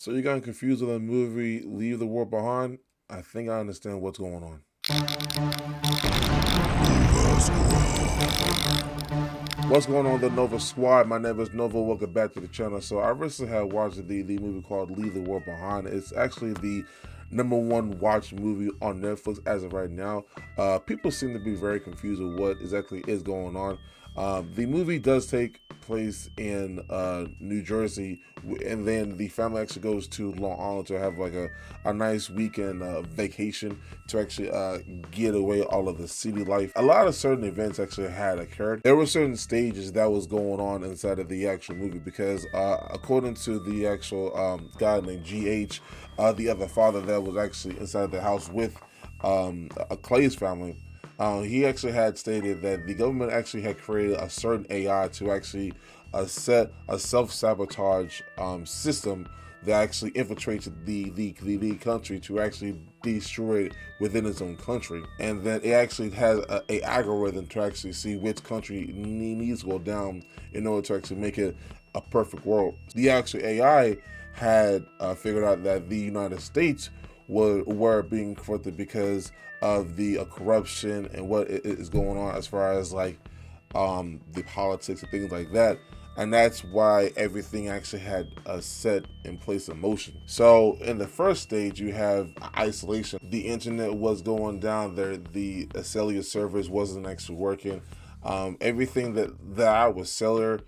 So you got confused with the movie Leave the World Behind? I think I understand what's going on. What's going on, the Nova Squad? My name is Nova. Welcome back to the channel. So I recently had watched the movie called Leave the World Behind. It's actually the #1 watched movie on Netflix as of right now. People seem to be very confused with what exactly is going on. The movie does take place in New Jersey, and then the family actually goes to Long Island to have like a nice weekend vacation to actually get away all of the city life. A lot of certain events actually had occurred. There were certain stages that was going on inside of the actual movie because according to the actual guy named GH, the other father that was actually inside the house with a Clay's family, he actually had stated that the government actually had created a certain AI to actually set a self-sabotage system that actually infiltrates the country to actually destroy it within its own country. And then it actually has a algorithm to actually see which country needs to go down in order to actually make it a perfect world. The actual AI had figured out that the United States were being corrupted because of the corruption and what is going on as far as like the politics and things like that. And that's why everything actually had set in place in motion. So in the first stage, you have isolation. The internet was going down there. The cellular service wasn't actually working. Everything that was cellular,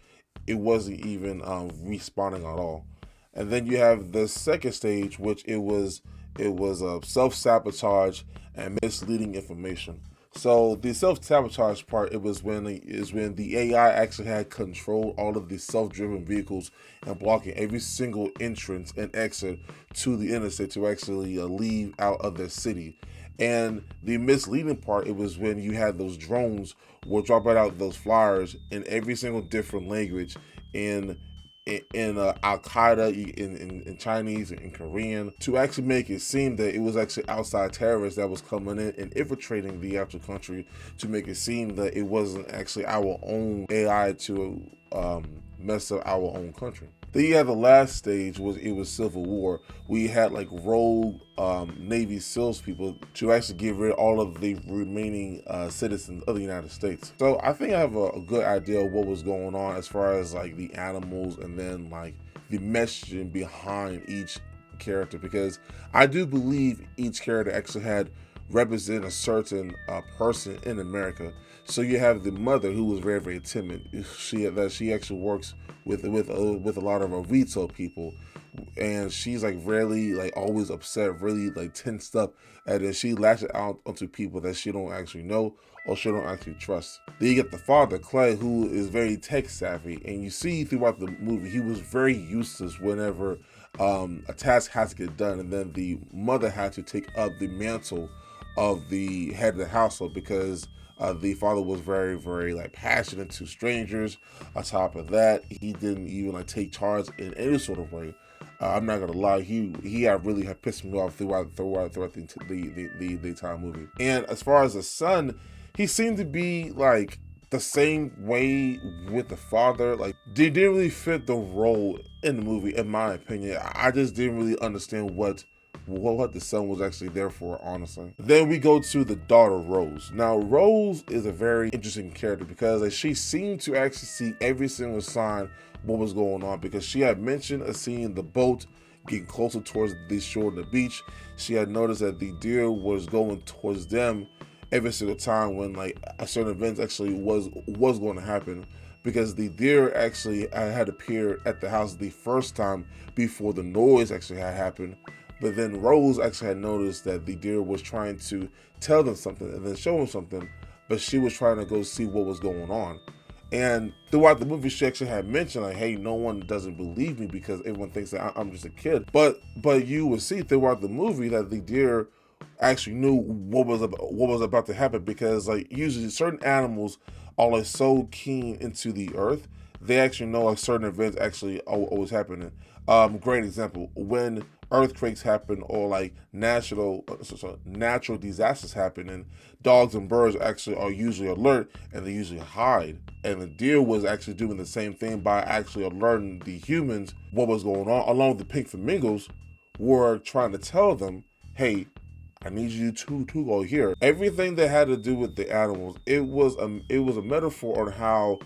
it wasn't even responding at all. And then you have the second stage, which it was a self-sabotage and misleading information. So the self-sabotage part, it was when the AI actually had controlled all of the self-driven vehicles and blocking every single entrance and exit to the interstate to actually leave out of the city. And the misleading part, it was when you had those drones were dropping out those flyers in every single different language in Al Qaeda, in Chinese, in Korean, to actually make it seem that it was actually outside terrorists that was coming in and infiltrating the actual country, to make it seem that it wasn't actually our own AI to mess up our own country. Then you had the last stage, was it was civil war. We had like rogue Navy SEALs people to actually get rid of all of the remaining citizens of the United States. So I think I have a good idea of what was going on as far as like the animals and then like the messaging behind each character, because I do believe each character actually had represent a certain person in America. So you have the mother, who was very very timid. She actually works with a lot of retail people, and she's like really like always upset, really like tensed up, and then she lashes out onto people that she don't actually know or she don't actually trust. Then you get the father, Clay, who is very tech savvy, and you see throughout the movie he was very useless whenever a task has to get done, and then the mother had to take up the mantle of the head of the household because the father was very, very like passionate to strangers. On top of that, he didn't even like take charge in any sort of way. I'm not gonna lie, he had really had pissed me off throughout the entire movie. And as far as the son, he seemed to be like the same way with the father. Like they didn't really fit the role in the movie, in my opinion. I just didn't really understand what the son was actually there for, honestly. Then we go to the daughter, Rose. Now, Rose is a very interesting character because she seemed to actually see every single sign what was going on, because she had mentioned seeing the boat getting closer towards the shore of the beach. She had noticed that the deer was going towards them every single time when like a certain event actually was going to happen, because the deer actually had appeared at the house the first time before the noise actually had happened. But then Rose actually had noticed that the deer was trying to tell them something and then show them something, but she was trying to go see what was going on. And throughout the movie, she actually had mentioned like, "Hey, no one doesn't believe me because everyone thinks that I'm just a kid." But you would see throughout the movie that the deer actually knew what was about to happen, because like usually certain animals are like so keen into the earth they actually know like certain events actually always happening. Great example, when earthquakes happen or like natural disasters happen, and dogs and birds actually are usually alert and they usually hide. And the deer was actually doing the same thing by actually alerting the humans what was going on, along with the pink flamingos were trying to tell them, hey, I need you to go here. Everything that had to do with the animals, it was a metaphor on how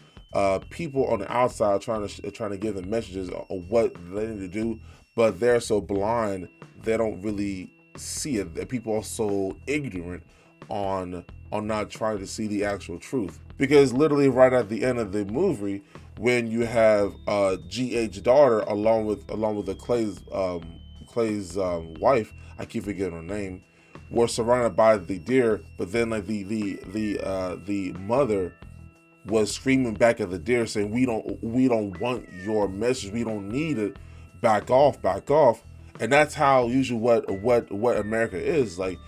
people on the outside trying to give them messages of what they need to do, but they're so blind they don't really see it. That people are so ignorant on not trying to see the actual truth. Because literally right at the end of the movie, when you have GH daughter along with the Clay's wife, I keep forgetting her name, were surrounded by the deer, but then like the mother was screaming back at the deer saying, we don't want your message, we don't need it, back off. And that's how usually what America is like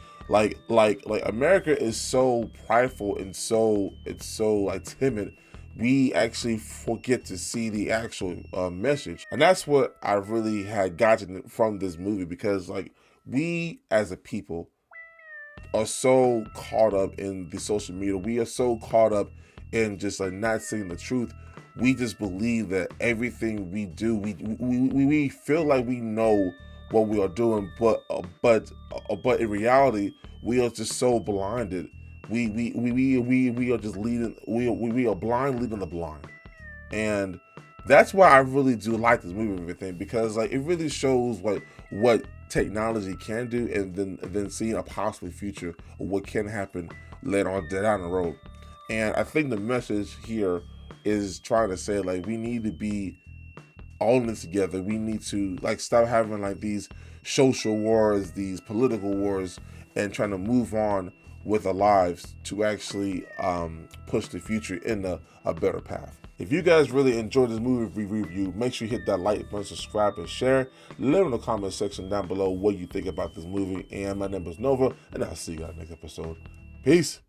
America is so prideful and so like timid, we actually forget to see the actual message. And that's what I really had gotten from this movie, because like we as a people are so caught up in the social media. We are so caught up in just like not seeing the truth. We just believe that everything we do, we feel like we know what we are doing, but in reality, we are just so blinded. We are just leading. We are blind leading the blind, and that's why I really do like this movie and everything, because like it really shows what technology can do, and then seeing a possible future of what can happen later on down the road. And I think the message here is trying to say like we need to be all in this together. We need to like stop having like these social wars, these political wars, and trying to move on with our lives to actually push the future in a better path. If you guys really enjoyed this movie review, make sure you hit that like button, subscribe, and share. Leave in the comment section down below what you think about this movie. And my name is Nova, and I'll see you guys next episode. Peace.